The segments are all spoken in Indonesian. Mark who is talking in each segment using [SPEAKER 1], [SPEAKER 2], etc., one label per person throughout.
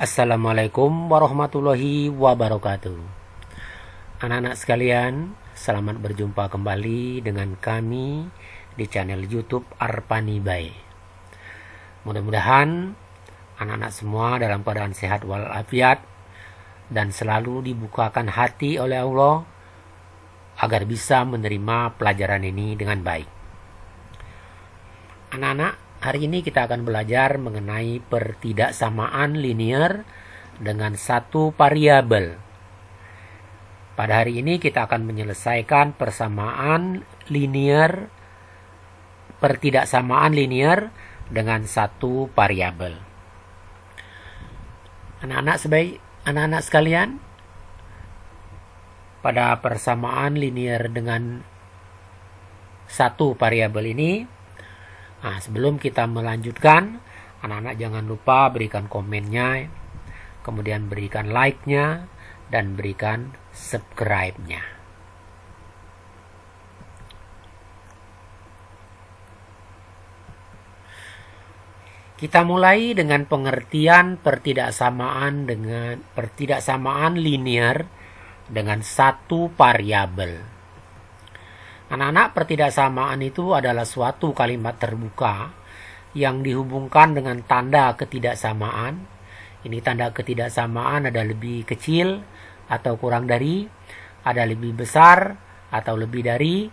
[SPEAKER 1] Assalamualaikum warahmatullahi wabarakatuh. Anak-anak sekalian, selamat berjumpa kembali dengan kami di channel YouTube Arpani Bae. Mudah-mudahan anak-anak semua dalam keadaan sehat walafiat dan selalu dibukakan hati oleh Allah agar bisa menerima pelajaran ini dengan baik. Anak-anak, hari ini kita akan belajar mengenai pertidaksamaan linear dengan satu variabel. Pada hari ini kita akan menyelesaikan pertidaksamaan linear dengan satu variabel. Anak-anak sekalian, pada persamaan linear dengan satu variabel ini, sebelum kita melanjutkan, anak-anak jangan lupa berikan komennya, kemudian berikan like-nya, dan berikan subscribe-nya. Kita mulai dengan pengertian pertidaksamaan linear dengan satu variabel. Anak-anak, pertidaksamaan itu adalah suatu kalimat terbuka yang dihubungkan dengan tanda ketidaksamaan. Ini tanda ketidaksamaan ada lebih kecil atau kurang dari, ada lebih besar atau lebih dari,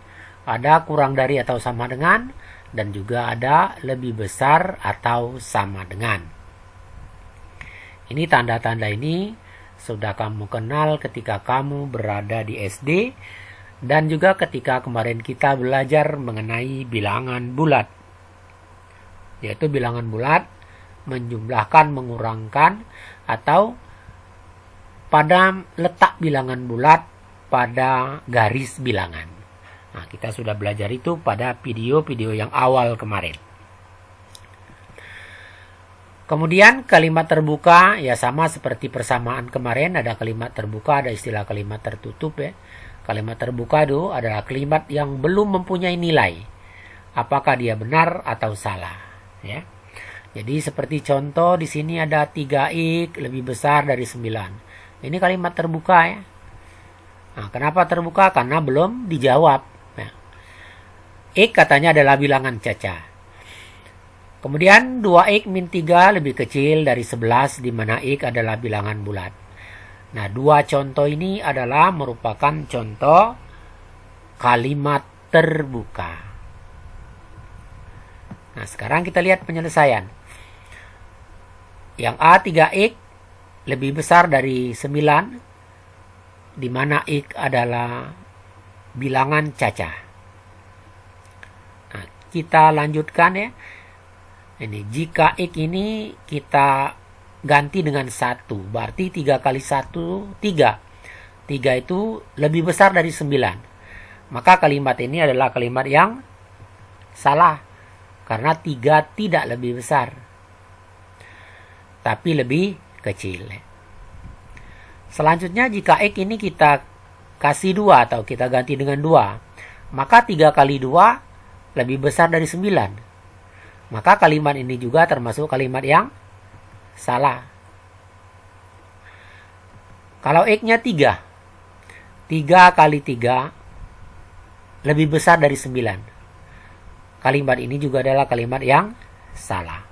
[SPEAKER 1] ada kurang dari atau sama dengan, dan juga ada lebih besar atau sama dengan. Ini tanda-tanda ini sudah kamu kenal ketika kamu berada di SD, dan juga ketika kemarin kita belajar mengenai bilangan bulat. Yaitu bilangan bulat menjumlahkan, mengurangkan, atau pada letak bilangan bulat pada garis bilangan. Kita sudah belajar itu pada video-video yang awal kemarin. Kemudian kalimat terbuka, ya sama seperti persamaan kemarin, ada kalimat terbuka, ada istilah kalimat tertutup ya. Kalimat terbuka itu adalah kalimat yang belum mempunyai nilai. Apakah dia benar atau salah, ya. Jadi seperti contoh di sini ada 3x lebih besar dari 9. Ini kalimat terbuka ya. Kenapa terbuka? Karena belum dijawab. X katanya adalah bilangan caca. Kemudian 2x min 3 lebih kecil dari 11 di mana X adalah bilangan bulat. Dua contoh ini adalah merupakan contoh kalimat terbuka. Sekarang kita lihat penyelesaian. Yang A 3x lebih besar dari 9, di mana X adalah bilangan caca. Kita lanjutkan ya. Ini jika X ini kita ganti dengan 1, berarti 3 kali 1, 3. 3 itu lebih besar dari 9. Maka kalimat ini adalah kalimat yang salah. Karena 3 tidak lebih besar, tapi lebih kecil. Selanjutnya jika X ini kita kasih 2 atau kita ganti dengan 2, maka 3 kali 2 lebih besar dari 9. Maka kalimat ini juga termasuk kalimat yang salah. Kalau X-nya 3. 3 kali 3 lebih besar dari 9. Kalimat ini juga adalah kalimat yang salah.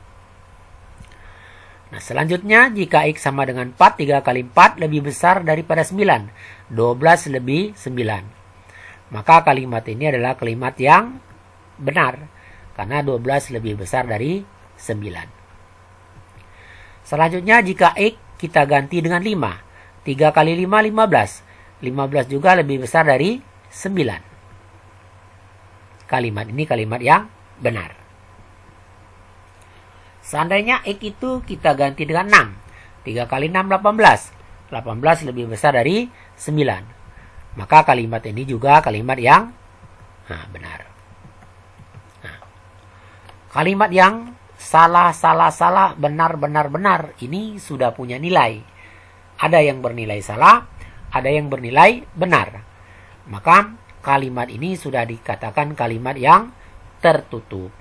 [SPEAKER 1] Selanjutnya jika X sama dengan 4, 3 kali 4 lebih besar daripada 9. 12 lebih 9. Maka kalimat ini adalah kalimat yang benar. Karena 12 lebih besar dari 9. Selanjutnya jika X kita ganti dengan 5. 3 kali 5, 15. 15 juga lebih besar dari 9. Kalimat ini kalimat yang benar. Seandainya X itu kita ganti dengan 6. 3 kali 6, 18. 18 lebih besar dari 9. Maka kalimat ini juga kalimat yang benar. Kalimat yang salah, benar, benar, ini sudah punya nilai. Ada yang bernilai salah, ada yang bernilai benar. Maka kalimat ini sudah dikatakan kalimat yang tertutup.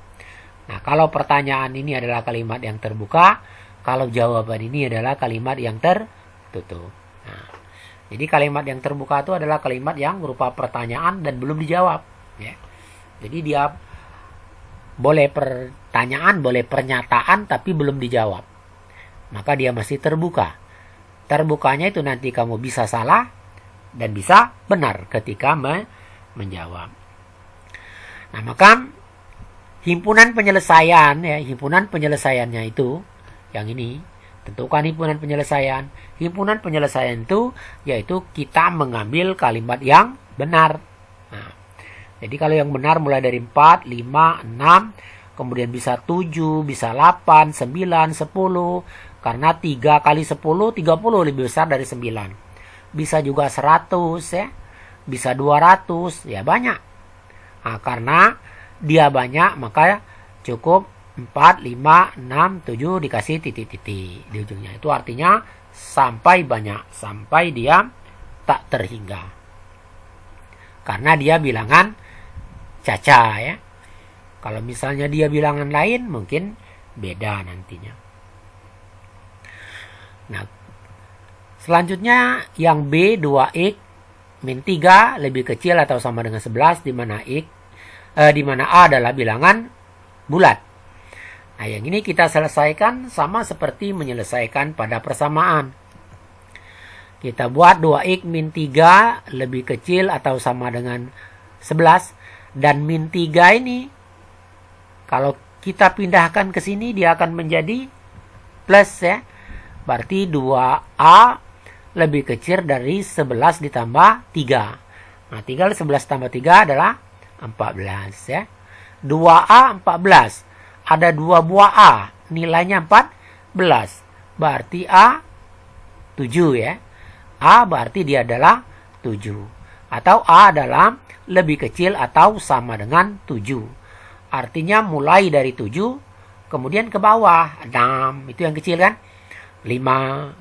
[SPEAKER 1] Nah, kalau pertanyaan ini adalah kalimat yang terbuka, kalau jawaban ini adalah kalimat yang tertutup. Nah, jadi kalimat yang terbuka itu adalah kalimat yang berupa pertanyaan dan belum dijawab. Ya. Jadi dia boleh pertanyaan, boleh pernyataan, tapi belum dijawab. Maka dia masih terbuka. Terbukanya itu nanti kamu bisa salah dan bisa benar ketika menjawab. Nah, maka himpunan penyelesaian, ya, himpunan penyelesaiannya itu, yang ini, tentukan himpunan penyelesaian. Himpunan penyelesaian itu, yaitu kita mengambil kalimat yang benar. Nah, jadi kalau yang benar mulai dari 4, 5, 6, kemudian bisa 7, bisa 8, 9, 10. Karena 3 kali 10, 30 lebih besar dari 9. Bisa juga 100, ya. Bisa 200, ya banyak. Nah, karena dia banyak, maka cukup 4, 5, 6, 7 dikasih titik-titik di ujungnya. Itu artinya sampai banyak, sampai dia tak terhingga. Karena dia bilangan caca, ya. Kalau misalnya dia bilangan lain, mungkin beda nantinya. Nah, selanjutnya yang B, 2x min 3 lebih kecil atau sama dengan 11, di mana A adalah bilangan bulat. Nah, yang ini kita selesaikan sama seperti menyelesaikan pada persamaan. Kita buat 2x min 3 lebih kecil atau sama dengan 11. Dan min 3 ini, kalau kita pindahkan ke sini, dia akan menjadi plus, ya. Berarti 2A lebih kecil dari 11 ditambah 3. Nah, tinggal 11 tambah 3 adalah 14, ya. 2A 14. Ada 2 buah A. Nilainya 14. Berarti A 7, ya. A berarti dia adalah 7. Atau A adalah lebih kecil atau sama dengan 7. Artinya mulai dari 7, kemudian ke bawah. 6, itu yang kecil kan? 5,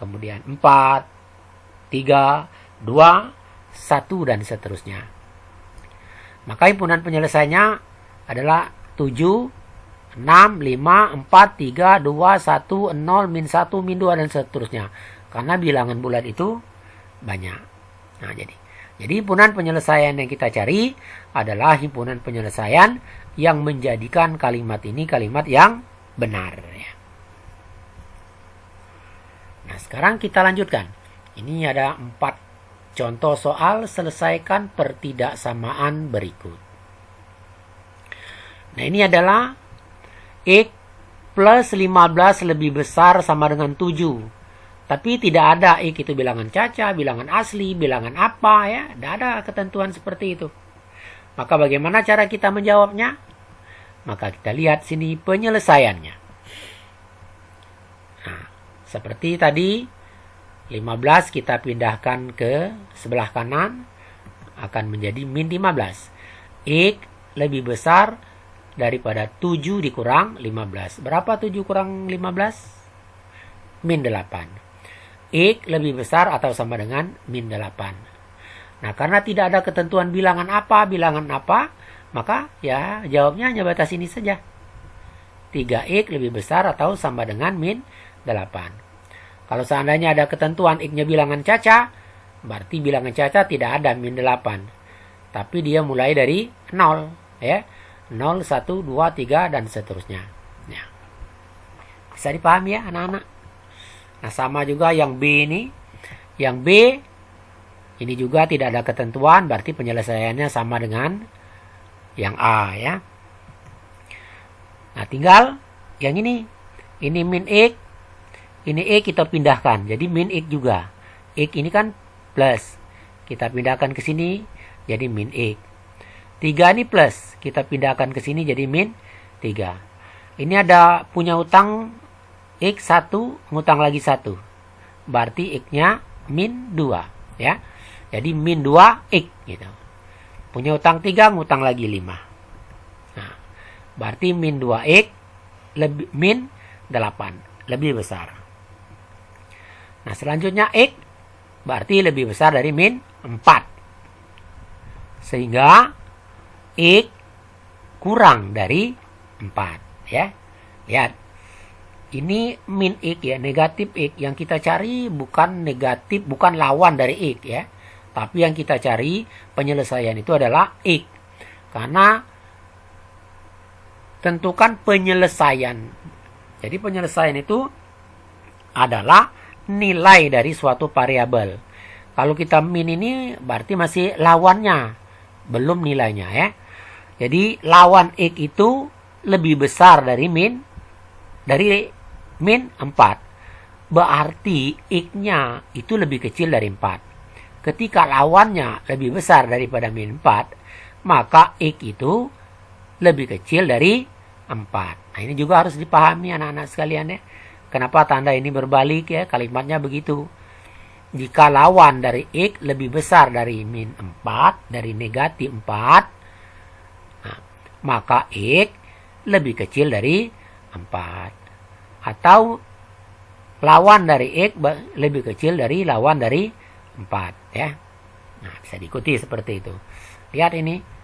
[SPEAKER 1] kemudian 4, 3, 2, 1, dan seterusnya. Maka himpunan penyelesaiannya adalah 7, 6, 5, 4, 3, 2, 1, 0, min 1, min 2, dan seterusnya. Karena bilangan bulat itu banyak. Nah, jadi himpunan penyelesaian yang kita cari adalah himpunan penyelesaian yang menjadikan kalimat ini kalimat yang benar, ya. Nah, sekarang kita lanjutkan. Ini ada 4 contoh soal, selesaikan pertidaksamaan berikut. Nah, ini adalah X plus 15 lebih besar sama dengan 7. Tapi tidak ada X itu bilangan caca, bilangan asli, bilangan apa, ya. Tidak ada ketentuan seperti itu. Maka bagaimana cara kita menjawabnya? Maka kita lihat sini penyelesaiannya. Nah, seperti tadi, 15 kita pindahkan ke sebelah kanan, akan menjadi min 15. X lebih besar daripada 7 dikurang 15. Berapa 7 kurang 15? Min 8. X lebih besar atau sama dengan min 8. Nah, karena tidak ada ketentuan bilangan apa, maka ya jawabnya hanya batas ini saja. 3x lebih besar atau sama dengan min 8. Kalau seandainya ada ketentuan X-nya bilangan caca, berarti bilangan caca tidak ada min 8. Tapi dia mulai dari 0, ya. 0, 1, 2, 3, dan seterusnya. Ya. Bisa dipahami ya anak-anak? Nah, sama juga yang B ini. Yang B ini juga tidak ada ketentuan, berarti penyelesaiannya sama dengan yang A, ya. Nah, tinggal yang ini. Ini min X. Ini X kita pindahkan. Jadi min X juga. X ini kan plus. Kita pindahkan ke sini jadi min X. 3 ini plus. Kita pindahkan ke sini jadi min 3. Ini ada punya utang X1, ngutang lagi 1. Berarti X-nya min 2, ya. Jadi min 2X gitu. Punya utang 3, ngutang lagi 5. Nah, berarti min 2X lebih min 8, lebih besar. Nah, selanjutnya X berarti lebih besar dari min 4. Sehingga X kurang dari 4, ya. Lihat. Ini min X ya, negatif X. Yang kita cari bukan negatif, bukan lawan dari X ya. Tapi yang kita cari penyelesaian itu adalah X. Karena tentukan penyelesaian. Jadi penyelesaian itu adalah nilai dari suatu variabel. Kalau kita min ini berarti masih lawannya, belum nilainya ya. Jadi lawan X itu lebih besar dari min 4. Berarti X-nya itu lebih kecil dari 4. Ketika lawannya lebih besar daripada min 4, maka X itu lebih kecil dari 4. Nah, ini juga harus dipahami anak-anak sekalian ya. Kenapa tanda ini berbalik ya? Kalimatnya begitu. Jika lawan dari X lebih besar dari min 4, dari negatif 4, nah, maka X lebih kecil dari 4. Atau lawan dari X lebih kecil dari lawan dari 4 ya. Nah, bisa diikuti seperti itu. Lihat ini.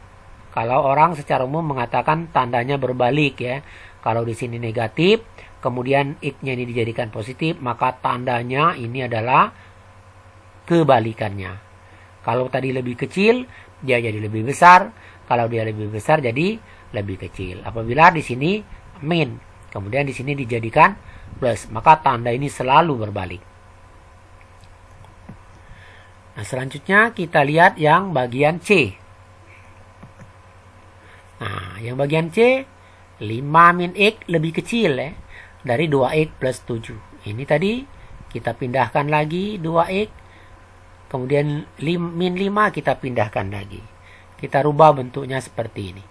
[SPEAKER 1] Kalau orang secara umum mengatakan tandanya berbalik ya. Kalau di sini negatif, kemudian X-nya ini dijadikan positif, maka tandanya ini adalah kebalikannya. Kalau tadi lebih kecil, dia jadi lebih besar. Kalau dia lebih besar, jadi lebih kecil. Apabila di sini min, kemudian di sini dijadikan plus, maka tanda ini selalu berbalik. Nah, selanjutnya kita lihat yang bagian C. Nah, yang bagian C, 5 min X lebih kecil ya, dari 2X plus 7. Ini tadi kita pindahkan lagi 2X, kemudian min 5 kita pindahkan lagi. Kita rubah bentuknya seperti ini.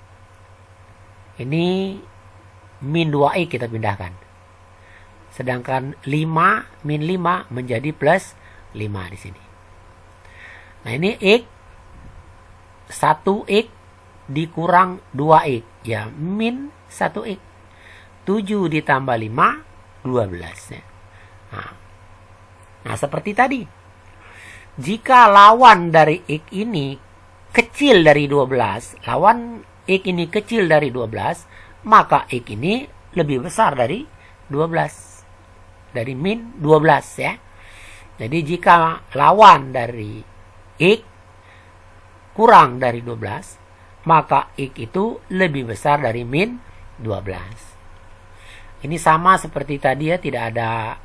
[SPEAKER 1] Ini min 2X kita pindahkan. Sedangkan 5 min 5 menjadi plus 5 di sini. Nah, ini X 1X dikurang 2X. Ya, min 1X. 7 ditambah 5, 12. Ya. Nah, seperti tadi. Jika lawan dari X ini kecil dari 12, lawan X ini kecil dari 12, maka X ini lebih besar dari 12. Dari min 12 ya. Jadi jika lawan dari X kurang dari 12, maka X itu lebih besar dari min 12. Ini sama seperti tadi ya, tidak ada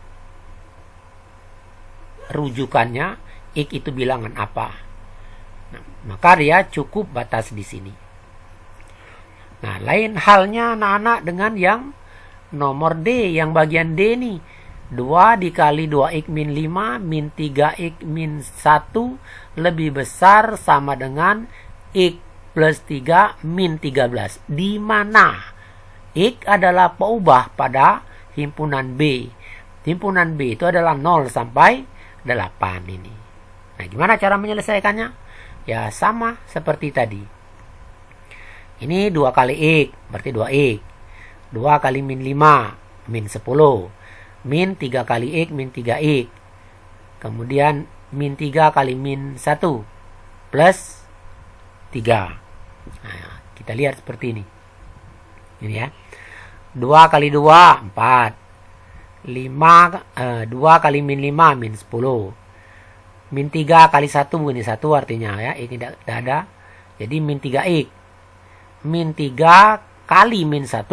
[SPEAKER 1] rujukannya. X itu bilangan apa. Nah, maka dia cukup batas di sini. Nah, lain halnya anak-anak dengan yang nomor D, yang bagian D nih. 2 dikali 2X min 5 min 3X min 1 lebih besar sama dengan X plus 3 min 13. Di mana X adalah peubah pada himpunan B. Himpunan B itu adalah 0 sampai 8 ini. Nah, gimana cara menyelesaikannya? Ya, sama seperti tadi. Ini 2 kali X, berarti 2X. 2 kali min 5, min 10. Min 3 kali X, min 3X. Kemudian min 3 kali min 1, plus 3. Nah, kita lihat seperti ini. Ini ya. 2 kali 2, 4. 2 kali min 5, min 10. Min 3 kali 1, ini 1 artinya ya. Ini tidak ada. Jadi min 3X. Min 3 kali min 1,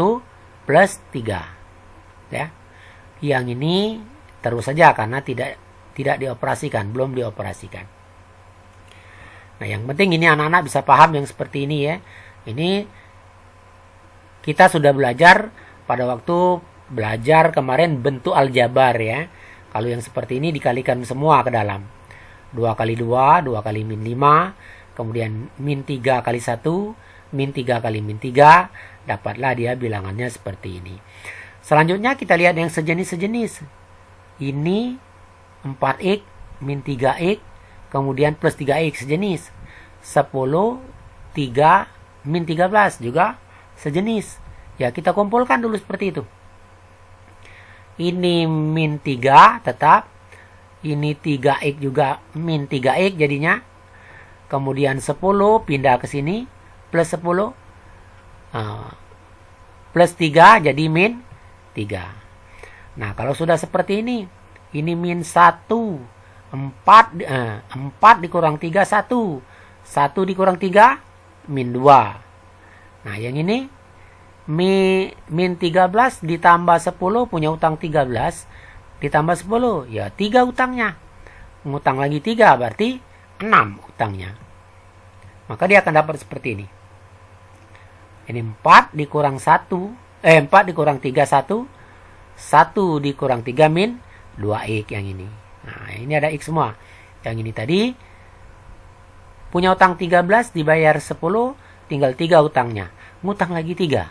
[SPEAKER 1] plus 3. Ya. Yang ini terus saja karena tidak dioperasikan, belum dioperasikan. Nah, yang penting ini anak-anak bisa paham yang seperti ini ya. Ini kita sudah belajar pada waktu belajar kemarin bentuk aljabar ya. Kalau yang seperti ini dikalikan semua ke dalam. 2 kali 2, 2 kali min 5, kemudian min 3 kali 1, min 3 kali min 3, dapatlah dia bilangannya seperti ini. Selanjutnya kita lihat yang sejenis-sejenis. Ini 4X min 3X, kemudian plus 3X sejenis. 10, 3, min 13 juga sejenis. Ya, kita kumpulkan dulu seperti itu. Ini min 3 tetap. Ini 3X juga min 3X jadinya. Kemudian 10 pindah ke sini. Plus 10. Plus 3 jadi min 3. Nah, kalau sudah seperti ini min 1, 4 dikurang 3, 1. 1 dikurang 3, min 2. Nah, yang ini min 13 ditambah 10, punya utang 13, ditambah 10, ya 3 utangnya. Ngutang lagi 3, berarti 6 utangnya. Maka dia akan dapat seperti ini. Ini 4 dikurang 1, 4 dikurang 3, 1. 1 dikurang 3 min 2x yang ini. Nah, ini ada x semua. Yang ini tadi punya utang 13, dibayar 10, tinggal 3 utangnya. Ngutang lagi 3.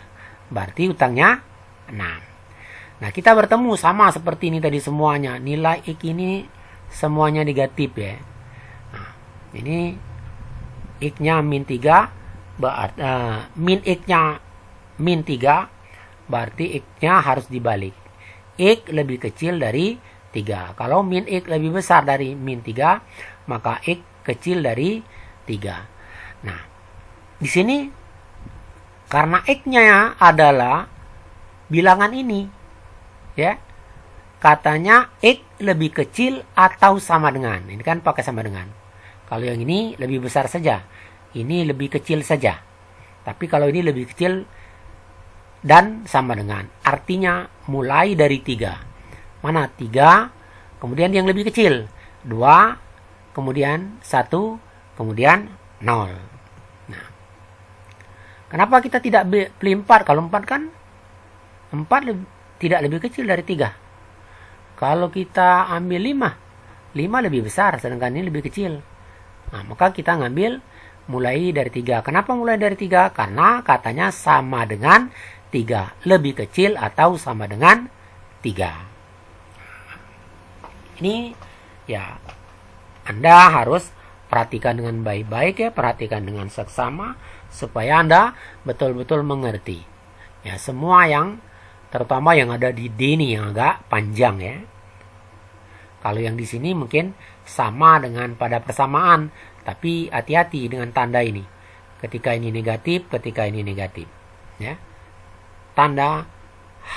[SPEAKER 1] Berarti utangnya 6. Nah, kita bertemu sama seperti ini tadi semuanya. Nilai x ini semuanya negatif ya. Nah, ini x-nya min 3, min x-nya min 3, berarti x-nya harus dibalik. X lebih kecil dari 3. Kalau min x lebih besar dari min 3, maka x kecil dari 3. Nah, di sini karena x-nya adalah bilangan ini, ya, katanya x lebih kecil atau sama dengan. Ini kan pakai sama dengan. Kalau yang ini lebih besar saja, ini lebih kecil saja. Tapi kalau ini lebih kecil dan sama dengan, artinya mulai dari 3. Mana 3, kemudian yang lebih kecil 2, kemudian 1, kemudian 0. Nah, kenapa kita tidak beli 4? Kalau 4 kan 4 tidak lebih kecil dari 3. Kalau kita ambil 5 lebih besar, sedangkan ini lebih kecil. Nah, maka kita ngambil mulai dari 3. Kenapa mulai dari 3? Karena katanya sama dengan 3. Lebih kecil atau sama dengan 3. Ini ya, Anda harus perhatikan dengan baik-baik ya. Perhatikan dengan seksama supaya Anda betul-betul mengerti. Ya, semua yang terutama yang ada di D ini yang agak panjang ya. Kalau yang di sini mungkin sama dengan pada persamaan, tapi hati-hati dengan tanda ini. Ketika ini negatif, ketika ini negatif, ya. Tanda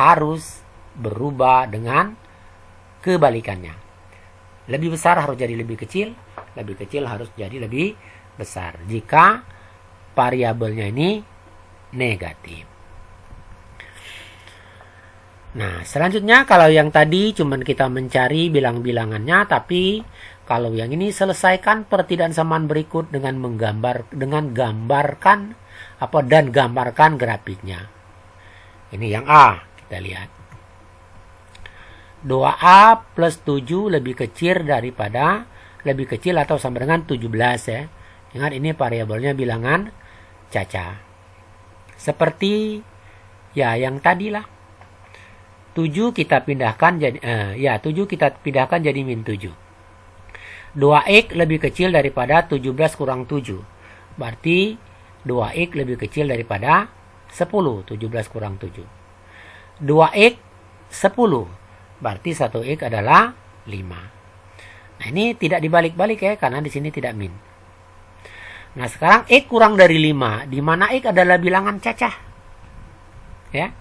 [SPEAKER 1] harus berubah dengan kebalikannya. Lebih besar harus jadi lebih kecil harus jadi lebih besar jika variabelnya ini negatif. Nah, selanjutnya kalau yang tadi cuman kita mencari bilang-bilangannya, tapi kalau yang ini selesaikan pertidaksamaan samaan berikut dengan gambarkan grafiknya. Ini yang A, kita lihat. 2A plus 7 lebih kecil atau sama dengan 17 ya. Ingat ini variabelnya bilangan caca. Seperti ya yang tadi lah. 7 kita pindahkan jadi min 7. 2x lebih kecil daripada 17 kurang 7. Berarti 2x lebih kecil daripada 10. 17 kurang 7. 2x 10. Berarti 1x adalah 5. Nah, ini tidak dibalik-balik ya, karena di sini tidak min. Nah, sekarang x kurang dari 5, di mana x adalah bilangan cacah. Ya.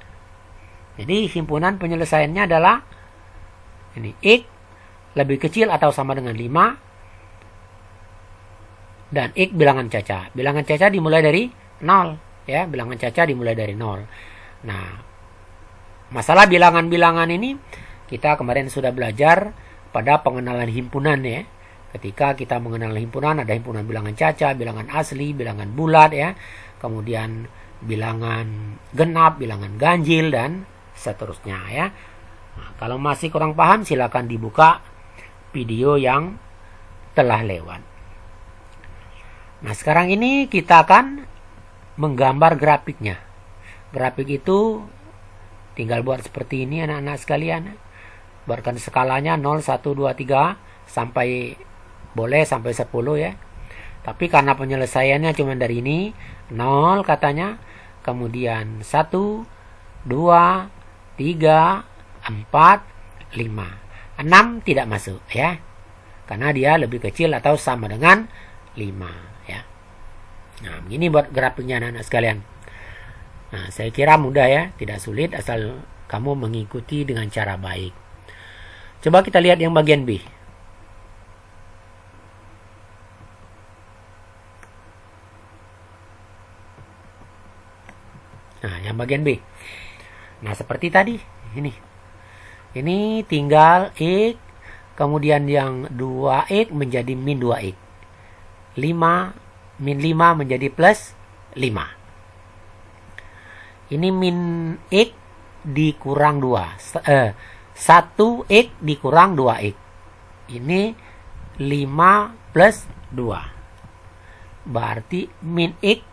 [SPEAKER 1] Jadi himpunan penyelesaiannya adalah ini x lebih kecil atau sama dengan 5 dan x bilangan caca. Bilangan caca dimulai dari 0 ya, bilangan caca dimulai dari 0. Nah, masalah bilangan-bilangan ini kita kemarin sudah belajar pada pengenalan himpunan ya. Ketika kita mengenal himpunan, ada himpunan bilangan caca, bilangan asli, bilangan bulat ya. Kemudian bilangan genap, bilangan ganjil dan seterusnya ya. Nah, kalau masih kurang paham silakan dibuka video yang telah lewat. Nah, sekarang ini kita akan menggambar grafiknya. Grafik itu tinggal buat seperti ini anak-anak sekalian. Buatkan skalanya 0, 1, 2, 3 sampai boleh sampai 10 ya. Tapi karena penyelesaiannya cuma dari ini 0 katanya, kemudian 1, 2, 3, 4, 5. 6 tidak masuk ya. Karena dia lebih kecil atau sama dengan 5 ya. Nah, begini buat grafiknya anak-anak sekalian. Nah, saya kira mudah ya, tidak sulit asal kamu mengikuti dengan cara baik. Coba kita lihat yang bagian B. Nah, yang bagian B. Nah, seperti tadi, ini. Ini tinggal X, kemudian yang 2X menjadi min 2X. 5, min 5 menjadi plus 5. Ini min X dikurang 2. 1X dikurang 2X. Ini 5 plus 2. Berarti min X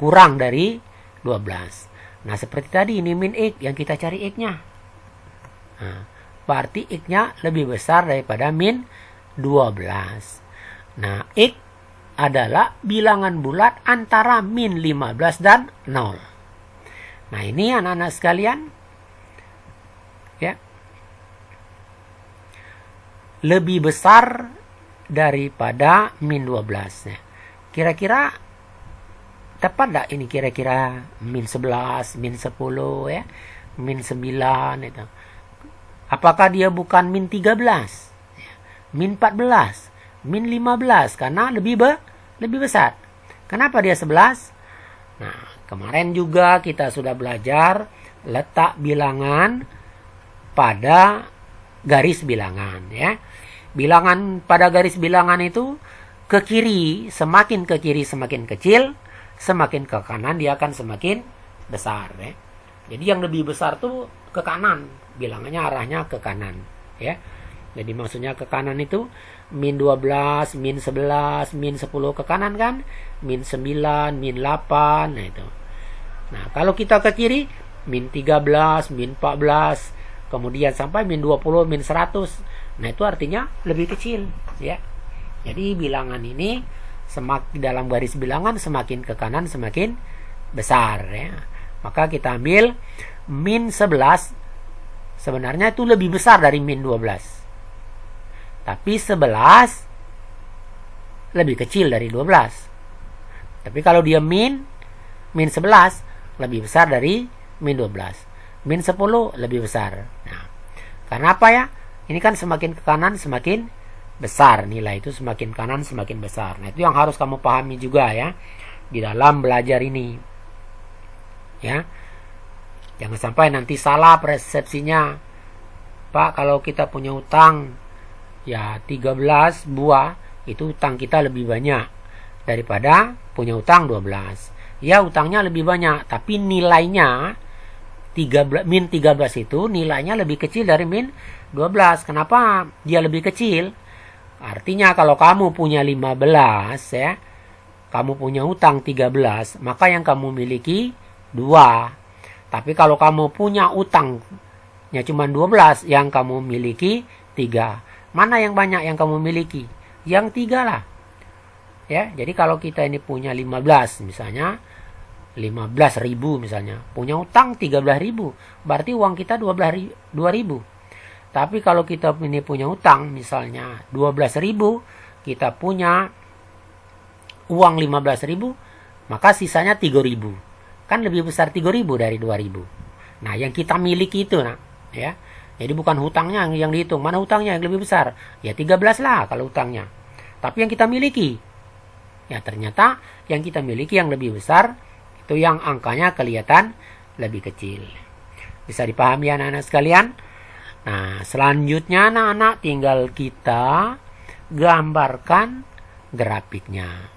[SPEAKER 1] kurang dari 12. Nah, seperti tadi ini min X yang kita cari X-nya. Nah, berarti X-nya lebih besar daripada min 12. Nah, X adalah bilangan bulat antara min 15 dan 0. Nah, ini anak-anak sekalian, ya, lebih besar daripada min 12. Ya. Kira-kira tepat enggak ini kira-kira min 11, min 10 ya, min 9 itu. Apakah dia bukan min 13, ya, min 14, min 15 karena lebih besar. Kenapa dia 11? Nah, kemarin juga kita sudah belajar letak bilangan pada garis bilangan ya. Bilangan pada garis bilangan itu ke kiri, semakin ke kiri semakin kecil, semakin ke kanan dia akan semakin besar ya. Jadi yang lebih besar tuh ke kanan, bilangannya arahnya ke kanan ya. Jadi maksudnya ke kanan itu min 12, min 11, min 10 ke kanan kan, min 9, min 8, nah itu. Nah, kalau kita ke kiri min 13, min 14, kemudian sampai min 20, min 100. Nah, itu artinya lebih kecil ya. Jadi bilangan ini semakin dalam garis bilangan semakin ke kanan semakin besar ya. Maka kita ambil min 11 sebenarnya itu lebih besar dari min 12. Tapi 11 lebih kecil dari 12. Tapi kalau dia min 11 lebih besar dari min 12. Min 10 lebih besar. Nah, karena apa ya? Ini kan semakin ke kanan semakin besar nilai itu, semakin kanan semakin besar. Nah, itu yang harus kamu pahami juga ya di dalam belajar ini. Ya. Jangan sampai nanti salah persepsinya. Pak, kalau kita punya utang ya 13 buah, itu utang kita lebih banyak daripada punya utang 12. Ya, utangnya lebih banyak, tapi nilainya min 13 itu nilainya lebih kecil dari min 12. Kenapa dia lebih kecil? Artinya kalau kamu punya 15 ya, kamu punya utang 13, maka yang kamu miliki 2. Tapi kalau kamu punya utangnya cuma 12, yang kamu miliki 3. Mana yang banyak yang kamu miliki? Yang 3 lah. Ya, jadi kalau kita ini punya 15 misalnya, 15.000 misalnya, punya utang 13.000, berarti uang kita 2.000. Tapi kalau kita ini punya utang misalnya 12.000, kita punya uang 15.000, maka sisanya 3.000. Kan lebih besar 3.000 dari 2.000. Nah, yang kita miliki itu nah, ya. Jadi bukan hutangnya yang dihitung, mana hutangnya yang lebih besar? Ya 13 lah kalau hutangnya. Tapi yang kita miliki, ya ternyata yang kita miliki yang lebih besar, itu yang angkanya kelihatan lebih kecil. Bisa dipahami anak-anak sekalian? Nah, selanjutnya anak-anak tinggal kita gambarkan grafiknya.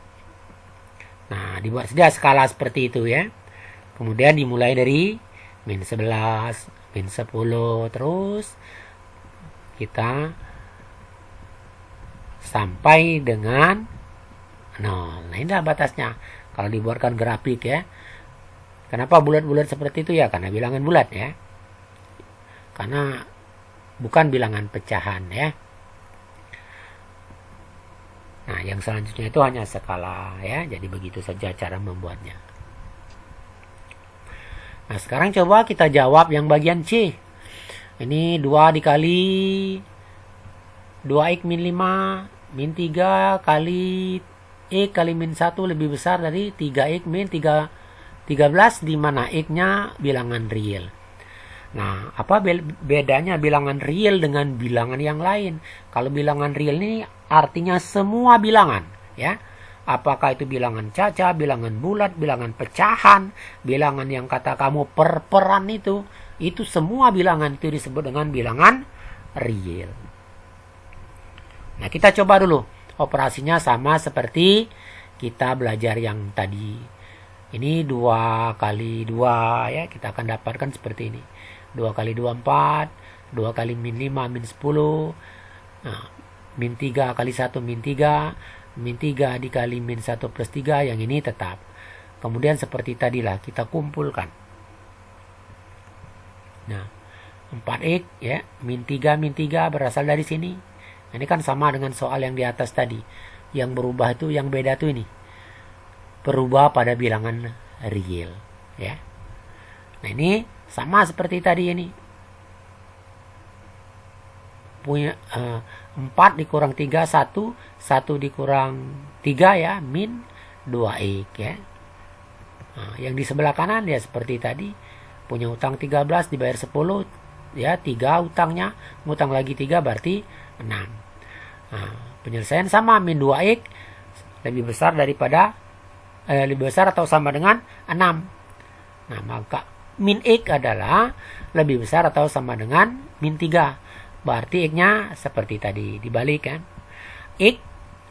[SPEAKER 1] Nah, dibuat saja skala seperti itu ya. Kemudian dimulai dari min 11, min 10, terus kita sampai dengan 0. Nah, inilah batasnya. Kalau dibuatkan grafik ya. Kenapa bulat-bulat seperti itu ya? Karena bilangan bulat ya. Karena bukan bilangan pecahan ya. Nah, yang selanjutnya itu hanya skala ya. Jadi begitu saja cara membuatnya. Nah, sekarang coba kita jawab yang bagian C. Ini 2 dikali 2x min 5 min 3 kali X kali min 1 lebih besar dari 3x min 13, di mana X-nya bilangan real. Nah, apa bedanya bilangan real dengan bilangan yang lain? Kalau bilangan real ini artinya semua bilangan, ya. Apakah itu bilangan caca, bilangan bulat, bilangan pecahan, bilangan yang kata kamu perperan itu semua bilangan itu disebut dengan bilangan real. Nah, kita coba dulu. Operasinya sama seperti kita belajar yang tadi. Ini 2 kali 2 ya, kita akan dapatkan seperti ini. 2 kali 2 4, 2 kali min 5 min 10. Nah, min 3 kali 1 min 3, min 3 dikali min 1 plus 3, yang ini tetap. Kemudian seperti tadilah kita kumpulkan. Nah, 4x ya, min 3 berasal dari sini. Ini kan sama dengan soal yang di atas tadi. Yang berubah itu, yang beda tuh ini. Berubah pada bilangan real, ya. Nah, ini sama seperti tadi ini. Punya 4 dikurang 3 1, 1 dikurang 3 ya, min 2x ya. Nah, yang di sebelah kanan ya seperti tadi. Punya utang 13 dibayar 10 ya, 3 utangnya, ngutang lagi 3 berarti 6. Nah, penyelesaian sama, min 2x lebih besar daripada lebih besar atau sama dengan 6. Nah, maka min x adalah lebih besar atau sama dengan min 3. Berarti x-nya seperti tadi dibalik kan. X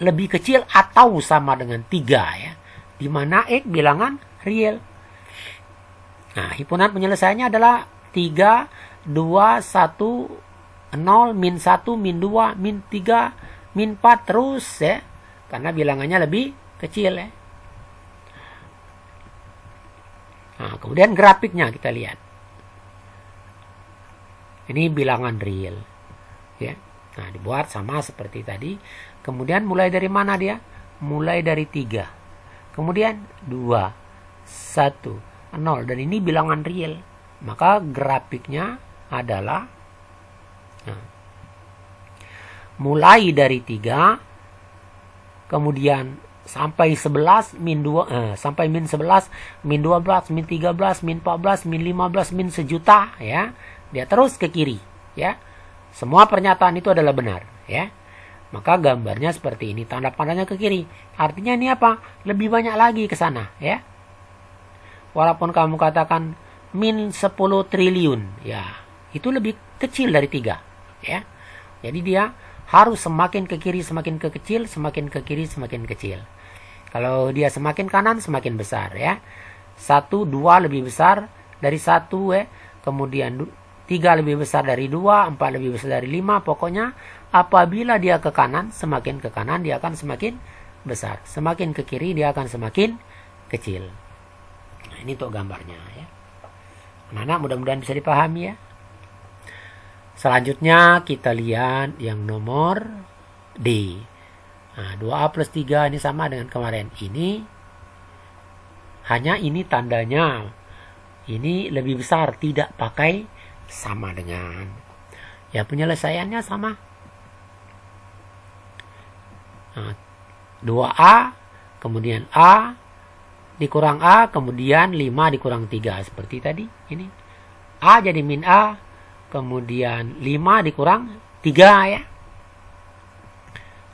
[SPEAKER 1] lebih kecil atau sama dengan 3 ya. Di mana x bilangan real. Nah, himpunan penyelesaiannya adalah 3, 2, 1, 0, min 1, min 2, min 3, min 4 terus ya. Karena bilangannya lebih kecil ya. Nah, kemudian grafiknya kita lihat. Ini bilangan real. Ya. Nah, dibuat sama seperti tadi. Kemudian mulai dari mana dia? Mulai dari 3. Kemudian 2, 1, 0. Dan ini bilangan real. Maka grafiknya adalah mulai dari 3, kemudian sampai 11, min 2, sampai min 11, min 12, min 13, min 14, min 15, min sejuta, ya. Dia terus ke kiri, ya. Semua pernyataan itu adalah benar, ya. Maka gambarnya seperti ini, tanda pandangnya ke kiri. Artinya ini apa? Lebih banyak lagi ke sana, ya. Walaupun kamu katakan min 10 triliun, ya, itu lebih kecil dari 3, ya. Jadi dia harus semakin ke kiri, semakin ke kecil, semakin ke kiri, semakin kecil. Kalau dia semakin kanan, semakin besar ya. 1, 2 lebih besar dari 1 ya. Kemudian 3 lebih besar dari 2, 4 lebih besar dari 5. Pokoknya apabila dia ke kanan, semakin ke kanan dia akan semakin besar. Semakin ke kiri dia akan semakin kecil. Nah, ini untuk gambarnya ya. Anak-anak mudah-mudahan bisa dipahami ya. Selanjutnya kita lihat yang nomor D. Nah, 2A plus 3 ini sama dengan kemarin. Ini hanya ini tandanya. Ini lebih besar, tidak pakai sama dengan. Ya, penyelesaiannya sama. Nah, 2A, kemudian A, dikurang A, kemudian 5 dikurang 3. Seperti tadi. Ini A jadi min A. Kemudian 5 dikurang 3 ya.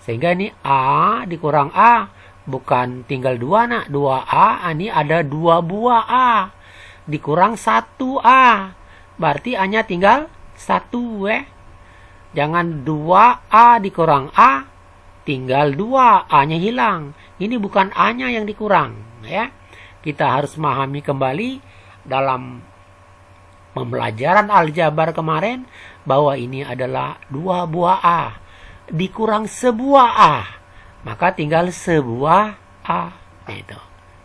[SPEAKER 1] Sehingga ini A dikurang A. Bukan tinggal 2 nak. 2A ini ada 2 buah A. Dikurang 1A. Berarti A-nya tinggal 1 ya. Jangan 2A dikurang A. Tinggal 2. A-nya hilang. Ini bukan A-nya yang dikurang ya. Kita harus memahami kembali dalam pembelajaran aljabar kemarin bahwa ini adalah 2 buah A dikurang sebuah A, maka tinggal sebuah A. Nah, itu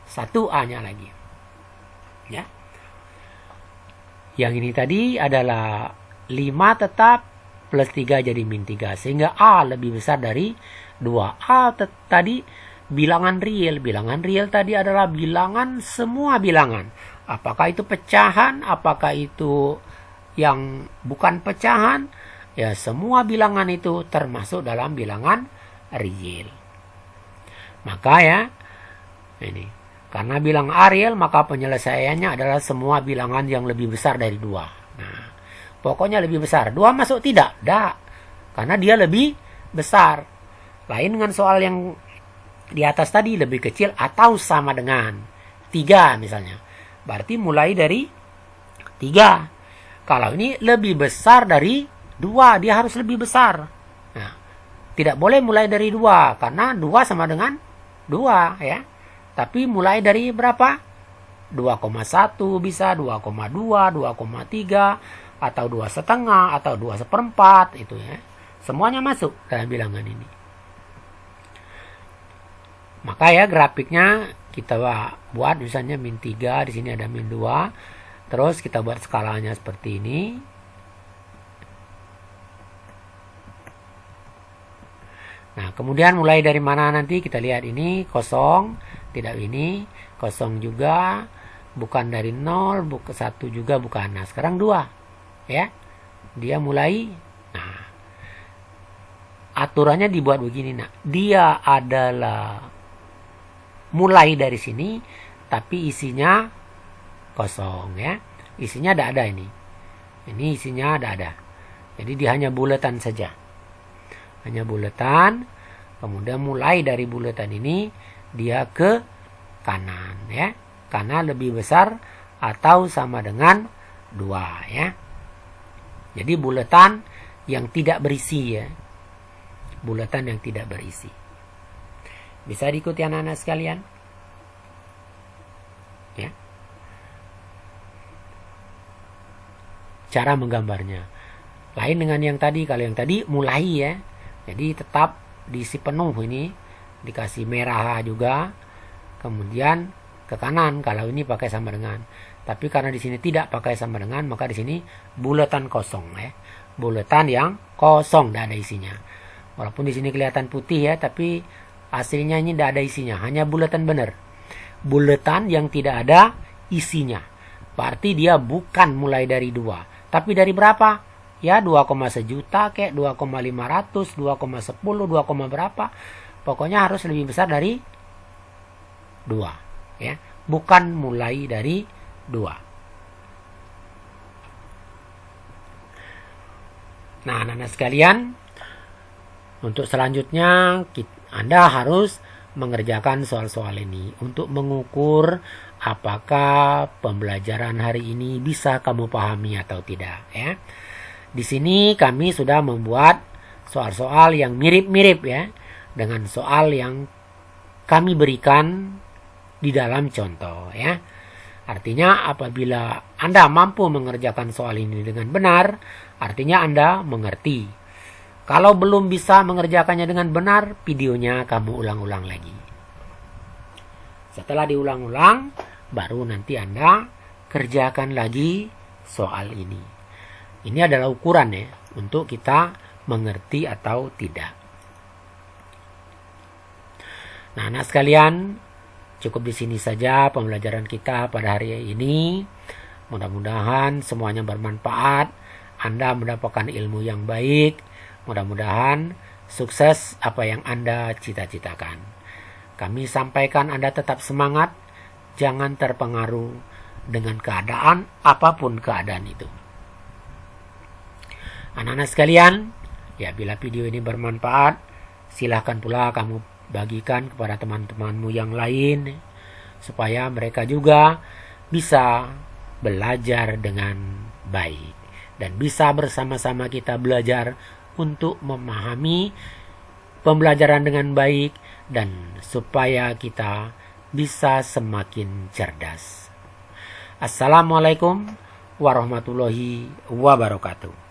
[SPEAKER 1] 1 A-nya lagi ya. Yang ini tadi adalah 5 tetap plus 3 jadi min 3, sehingga A lebih besar dari 2A tadi. Bilangan real tadi adalah bilangan semua bilangan. Apakah itu pecahan, apakah itu yang bukan pecahan, ya semua bilangan itu termasuk dalam bilangan real. Maka ya, ini karena bilangan real, maka penyelesaiannya adalah semua bilangan yang lebih besar dari 2. Nah, Pokoknya lebih besar. 2 masuk tidak? Tidak. Karena dia lebih besar. Lain dengan soal yang di atas tadi, lebih kecil atau sama dengan 3 misalnya. Berarti mulai dari 3. Kalau ini lebih besar dari 2, dia harus lebih besar. Nah, tidak boleh mulai dari 2, karena 2 sama dengan 2 ya. Tapi mulai dari berapa? 2,1 bisa, 2,2, 2,3, atau 2,5, atau 2/4 itu ya. Semuanya masuk dalam bilangan ini. Maka ya grafiknya kita buat misalnya -3, di sini ada -2. Terus kita buat skalanya seperti ini. Nah, kemudian mulai dari mana nanti kita lihat ini kosong, tidak ini, kosong juga, bukan dari 0, bukan 1 juga bukan. Nah, sekarang 2. Ya. Dia mulai, nah, aturannya dibuat begini. Nah, dia adalah mulai dari sini, tapi isinya kosong ya. Isinya ada ini. Ini isinya ada. Jadi dia hanya bulatan saja. Hanya bulatan. Kemudian mulai dari bulatan ini dia ke kanan ya. Karena lebih besar atau sama dengan 2 ya. Jadi bulatan yang tidak berisi ya. Bulatan yang tidak berisi. Bisa diikuti anak-anak sekalian? Ya. Cara menggambarnya. Lain dengan yang tadi. Kalau yang tadi mulai ya. Jadi tetap diisi penuh ini. Dikasih merah juga. Kemudian ke kanan. Kalau ini pakai sama dengan. Tapi karena di sini tidak pakai sama dengan, maka di sini bulatan kosong ya. Bulatan yang kosong, tidak ada isinya. Walaupun di sini kelihatan putih ya, tapi aslinya ini tidak ada isinya, hanya bulatan benar. Bulatan yang tidak ada isinya. Berarti dia bukan mulai dari 2. Tapi dari berapa? Ya 2,1 juta kayak 2,500, 2,10, 2, berapa. Pokoknya harus lebih besar dari 2 ya. Bukan mulai dari 2. Nah, anak-anak sekalian, untuk selanjutnya Anda harus mengerjakan soal-soal ini untuk mengukur apakah pembelajaran hari ini bisa kamu pahami atau tidak ya. Di sini kami sudah membuat soal-soal yang mirip-mirip ya dengan soal yang kami berikan di dalam contoh ya. Artinya apabila Anda mampu mengerjakan soal ini dengan benar, artinya Anda mengerti. Kalau belum bisa mengerjakannya dengan benar, videonya kamu ulang-ulang lagi. Setelah diulang-ulang, baru nanti Anda kerjakan lagi soal ini. Ini adalah ukuran ya, untuk kita mengerti atau tidak. Nah, anak sekalian, cukup di sini saja pembelajaran kita pada hari ini. Mudah-mudahan semuanya bermanfaat. Anda mendapatkan ilmu yang baik. Mudah-mudahan sukses apa yang Anda cita-citakan. Kami sampaikan Anda tetap semangat. Jangan terpengaruh dengan keadaan apapun keadaan itu. Anak-anak sekalian, ya bila video ini bermanfaat, silahkan pula kamu bagikan kepada teman-temanmu yang lain supaya mereka juga bisa belajar dengan baik dan bisa bersama-sama kita belajar untuk memahami pembelajaran dengan baik dan supaya kita bisa semakin cerdas. Assalamualaikum warahmatullahi wabarakatuh.